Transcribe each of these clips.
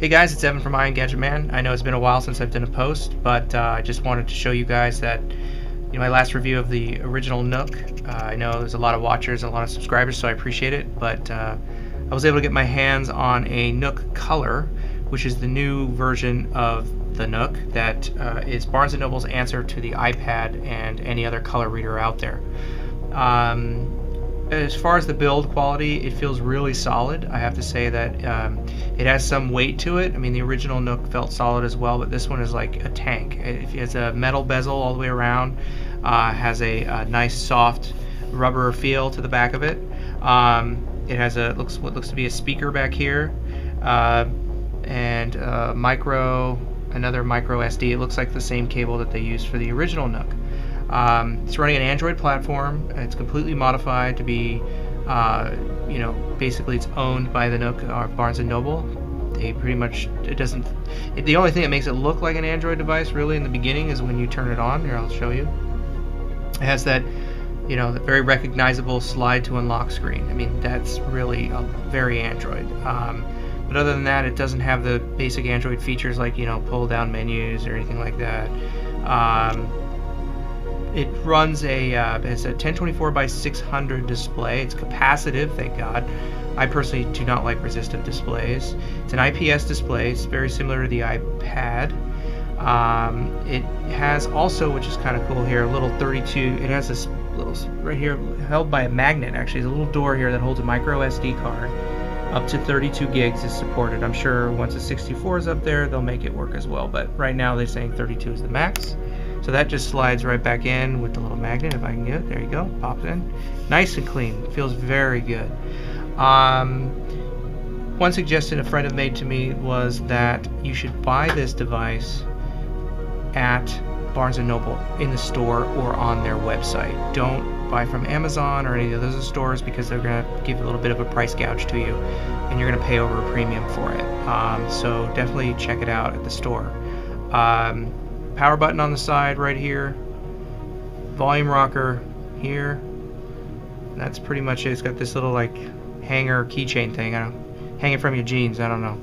Hey guys, it's Evan from Iron Gadget Man. I know it's been a while since I've done a post, but I just wanted to show you guys that my last review of the original Nook. I know there's a lot of watchers and a lot of subscribers, so I appreciate it. But I was able to get my hands on a Nook Color, which is the new version of the Nook that is Barnes & Noble's answer to the iPad and any other color reader out there. As far as the build quality, it feels really solid. I have to say that it has some weight to it. I mean, the original Nook felt solid as well, but this one is like a tank. It has a metal bezel all the way around, has a nice soft rubber feel to the back of it. It has what looks to be a speaker back here, and another micro SD. It looks like the same cable that they used for the original Nook. It's running an Android platform. It's completely modified to be, basically it's owned by the Nook or Barnes & Noble. They pretty much, the only thing that makes it look like an Android device really in the beginning is when you turn it on. Here, I'll show you. It has that, that very recognizable slide to unlock screen. I mean, that's really very Android. But other than that, it doesn't have the basic Android features like, pull down menus or anything like that. It runs it's a 1024 by 600 display. It's capacitive, thank God. I personally do not like resistive displays. It's an IPS display. It's very similar to the iPad. It has also, which is kind of cool here, a little 32. It has this little right here held by a magnet. Actually, there's a little door here that holds a micro SD card. Up to 32 gigs is supported. I'm sure once a 64 is up there, they'll make it work as well. But right now, they're saying 32 is the max. So that just slides right back in with the little magnet, if I can get it. There you go, pops in. Nice and clean, feels very good. One suggestion a friend had made to me was that you should buy this device at Barnes & Noble in the store or on their website. Don't buy from Amazon or any of those stores because they're going to give a little bit of a price gouge to you and you're going to pay over a premium for it. So definitely check it out at the store. Power button on the side right here, volume rocker here, and that's pretty much it. It's got this little like hanger keychain thing. Hang it from your jeans, I don't know.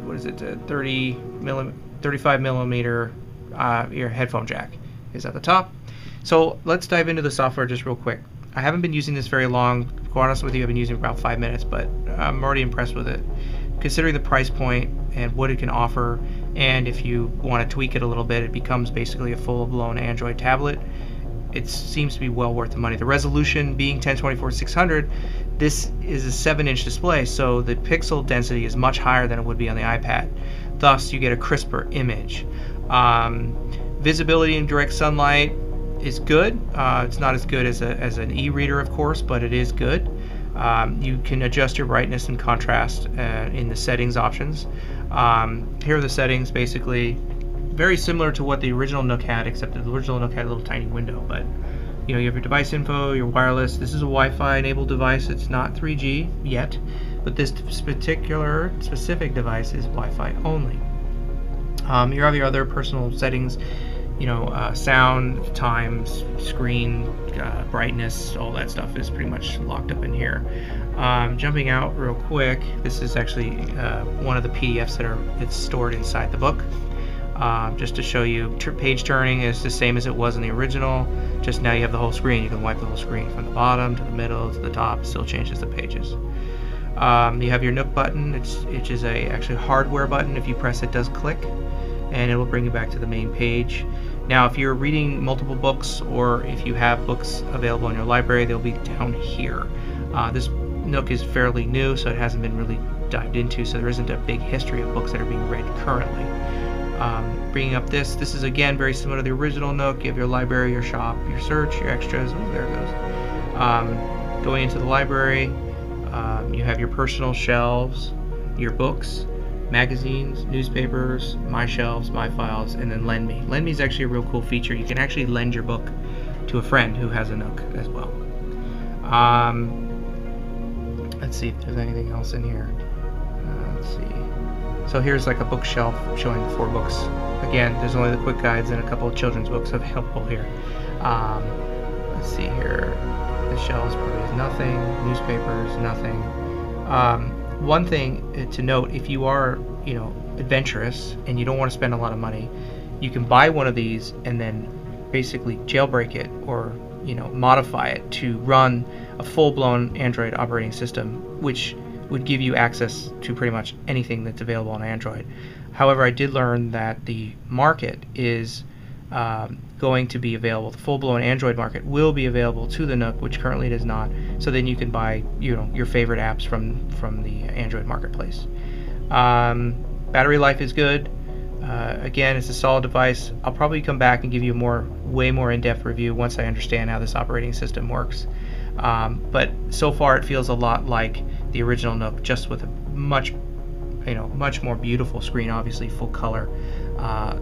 What is it, 35 millimeter ear headphone jack is at the top. So let's dive into the software just real quick. I haven't been using this very long. To be honest with you, I've been using it about 5 minutes, but I'm already impressed with it. Considering the price point and what it can offer, and if you want to tweak it a little bit, it becomes basically a full-blown Android tablet. It seems to be well worth the money. The resolution being 1024-600, this is a 7-inch display, so the pixel density is much higher than it would be on the iPad. Thus, you get a crisper image. Visibility in direct sunlight is good. It's not as good as an e-reader, of course, but it is good. You can adjust your brightness and contrast in the settings options. Here are the settings, basically very similar to what the original Nook had, except that the original Nook had a little tiny window. But you have your device info, your wireless. This is a Wi-Fi enabled device. It's not 3G yet, but this particular specific device is Wi-Fi only. You have your other personal settings. Sound, times, screen, brightness, all that stuff is pretty much locked up in here. Jumping out real quick, this is actually one of the PDFs it's stored inside the book. Just to show you, page turning is the same as it was in the original, just now you have the whole screen. You can wipe the whole screen from the bottom to the middle to the top. It still changes the pages. You have your Nook button, which is actually a hardware button. If you press it, does click, and it will bring you back to the main page. Now, if you're reading multiple books, or if you have books available in your library, they'll be down here. This Nook is fairly new, so it hasn't been really dived into, so there isn't a big history of books that are being read currently. Bringing up this is again very similar to the original Nook. You have your library, your shop, your search, your extras. Oh, there it goes. Going into the library, you have your personal shelves, your books, magazines, newspapers, my shelves, my files, and then lend me. Lend me is actually a real cool feature. You can actually lend your book to a friend who has a Nook as well. Let's see if there's anything else in here. Let's see. So here's like a bookshelf showing the 4 books. Again, there's only the quick guides and a couple of children's books available here. Let's see here. The shelves probably has nothing. Newspapers, nothing. one thing to note, if you are, adventurous and you don't want to spend a lot of money, you can buy one of these and then basically jailbreak it, or modify it to run a full-blown Android operating system, which would give you access to pretty much anything that's available on Android. However, I did learn that the market is going to be available. The full-blown Android market will be available to the Nook, which currently it is not. So then you can buy your favorite apps from the Android marketplace. Battery life is good. Again, it's a solid device. I'll probably come back and give you a way more in-depth review once I understand how this operating system works. But so far it feels a lot like the original Nook, just with a much more beautiful screen, obviously full color.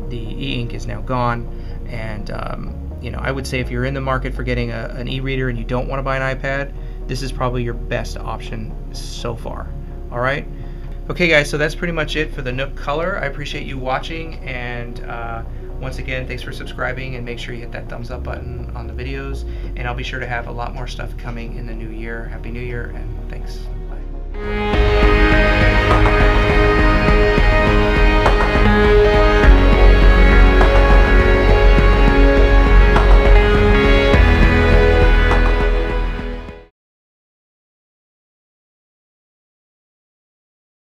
The e-ink is now gone, and I would say if you're in the market for getting an e-reader and you don't want to buy an iPad, this is probably your best option so far. All right. Okay guys, so that's pretty much it for the Nook Color. I appreciate you watching, and once again, thanks for subscribing, and make sure you hit that thumbs up button on the videos, and I'll be sure to have a lot more stuff coming in the new year. Happy New Year, and thanks. Bye.